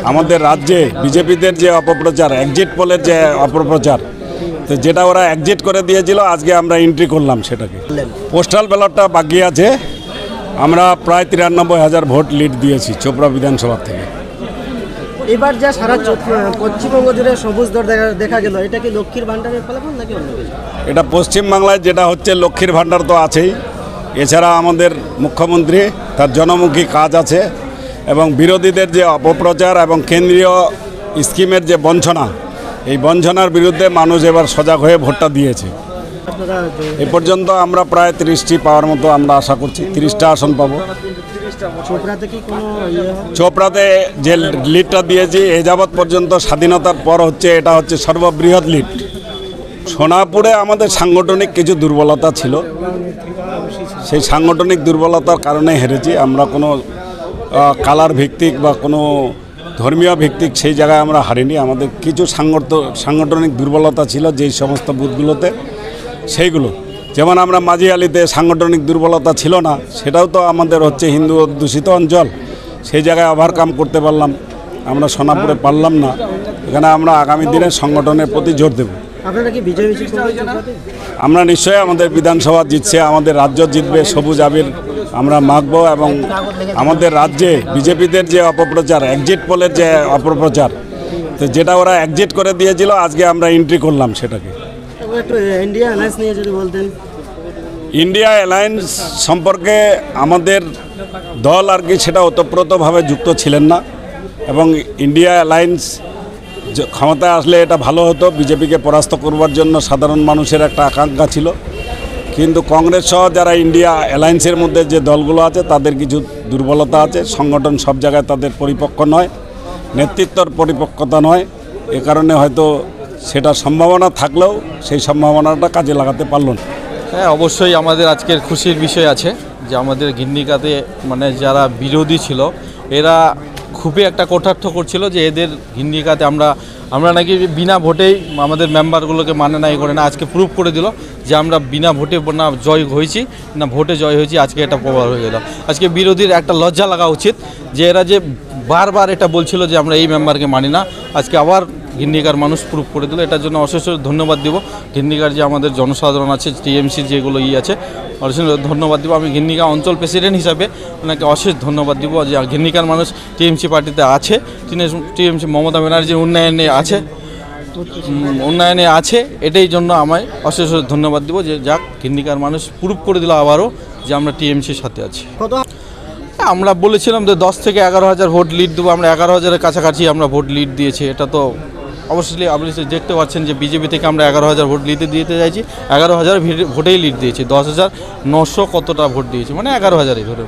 আমাদের রাজ্যে বিজেপিদের যে অপপ্রচার, এক্সিট পোলের যে অপপ্রচার, তো যেটা ওরা এক্সিট করে দিয়েছিল, আজকে আমরা এন্ট্রি করলাম সেটাকে। পোস্টাল ব্যালটটা বাকি আছে। আমরা প্রায় 93,000 ভোট লিড দিয়েছি চোপড়া বিধানসভা থেকে। এবার যা সারা পশ্চিমবঙ্গ জুড়ে সবুজ দর দেখা গেল, এটা কি লক্ষ্মীর ভান্ডারের ফলাফল নাকি অন্য কিছু? এটা পশ্চিমবাংলায় যেটা হচ্ছে, লক্ষ্মীর ভান্ডার তো আছেই, এছাড়া আমাদের মুখ্যমন্ত্রী তার জনমুখী কাজ আছে, এবং বিরোধীদের যে অপপ্রচার এবং কেন্দ্রীয় স্কিমের যে বঞ্চনা, এই বঞ্চনার বিরুদ্ধে মানুষ এবার সজাগ হয়ে ভোটটা দিয়েছে। এ পর্যন্ত আমরা প্রায় 30টি পাওয়ার মতো আমরা আশা করছি, 30টা আসন পাবো। চোপড়াতে যে লিডটা দিয়েছি এ যাবৎ পর্যন্ত স্বাধীনতার পর এটা হচ্ছে সর্ববৃহৎ লিড। সোনাপুরে আমাদের সাংগঠনিক কিছু দুর্বলতা ছিল, সেই সাংগঠনিক দুর্বলতার কারণে হেরেছি। আমরা কোনো কালার ভিত্তিক বা কোনো ধর্মীয় ভিত্তিক সেই জায়গায় আমরা হারিনি। আমাদের কিছু সাংগঠনিক দুর্বলতা ছিল যেই সমস্ত বুথগুলোতে, সেইগুলো যেমন আমরা মাঝিয়ালিতে সাংগঠনিক দুর্বলতা ছিল না, সেটাও তো আমাদের হচ্ছে হিন্দু অধ্যুষিত অঞ্চল, সেই জায়গায় ওভারকাম করতে পারলাম। আমরা সোনাপুরে পারলাম না। এখানে আমরা আগামী দিনে সংগঠনের প্রতি জোর দেব। আমরা নিশ্চয়ই আমাদের বিধানসভা জিতছে, আমাদের রাজ্য জিতবে, সবুজ আবির আমরা মাখব। এবং আমাদের রাজ্যে বিজেপিদের যে অপপ্রচার, এক্সিট পোলের যে অপপ্রচার, তো যেটা ওরা এক্সিট করে দিয়েছিল, আজকে আমরা এন্ট্রি করলাম সেটাকে। ইন্ডিয়া অ্যালায়েন্স সম্পর্কে আমাদের দল আর কি সেটা ওতপ্রোতভাবে যুক্ত ছিলেন না, এবং ইন্ডিয়া অ্যালায়েন্স ক্ষমতায় আসলে এটা ভালো হতো। বিজেপিকে পরাস্ত করবার জন্য সাধারণ মানুষের একটা আকাঙ্ক্ষা ছিল, কিন্তু কংগ্রেস সহ যারা ইন্ডিয়া অ্যালায়েন্সের মধ্যে যে দলগুলো আছে তাদের কিছু দুর্বলতা আছে। সংগঠন সব জায়গায় তাদের পরিপক্ক নয়, নেতৃত্বর পরিপক্কতা নয়। এ কারণে হয়তো সেটা সম্ভাবনা থাকলেও সেই সম্ভাবনাটা কাজে লাগাতে পারল না। হ্যাঁ, অবশ্যই আমাদের আজকের খুশির বিষয় আছে যে আমাদের ঘিন্নিকাতে মানে যারা বিরোধী ছিল এরা খুবই একটা কটাক্ষ করছিল যে এদের ঘিন্নিকাতে আমরা নাকি বিনা ভোটেই আমাদের মেম্বারগুলোকে মানে নাই করে না। আজকে প্রুভ করে দিল যে আমরা বিনা ভোটে না জয় হয়েছি না ভোটে জয় হয়েছি। আজকে এটা প্রমাণ হয়ে গেল। আজকে বিরোধীর একটা লজ্জা লাগা উচিত যে এরা যে বারবার এটা বলছিল যে আমরা এই মেম্বারকে মানি না, আজকে আবার ঘিন্নিকার মানুষ প্রুভ করে দিল। এটার জন্য অশেষ ধন্যবাদ দিব ঘিন্নিকার যে আমাদের জনসাধারণ আছে, টিএমসি যেগুলো আছে, অশেষ ধন্যবাদ দিব। আমি ঘিন্নিকা অঞ্চল প্রেসিডেন্ট হিসাবে ওনাকে অশেষ ধন্যবাদ দিব যে ঘিন্নিকার মানুষ টিএমসি পার্টিতে আছে, টিএমসি মমতা ব্যানার্জি উন্নয়নে আছে, এটাই জন্য আমায় অশেষ ধন্যবাদ দিব যে যাক ঘিন্নিকার মানুষ প্রুভ করে দিল আবারও যে আমরা টিএমসির সাথে আছি। আমরা বলেছিলাম যে 10 থেকে 11,000 ভোট লিড দেবো, আমরা 11,000-এর কাছাকাছি আমরা ভোট লিড দিয়েছি। এটা তো অবশ্যই আপনি দেখতে পাচ্ছেন যে বিজেপি থেকে আমরা 11,000 ভোট দিতে চাইছি, 11,000 ভোটেই লিড দিয়েছি। 10,900 কতটা ভোট দিয়েছি, মানে 11,000-ই ধরে।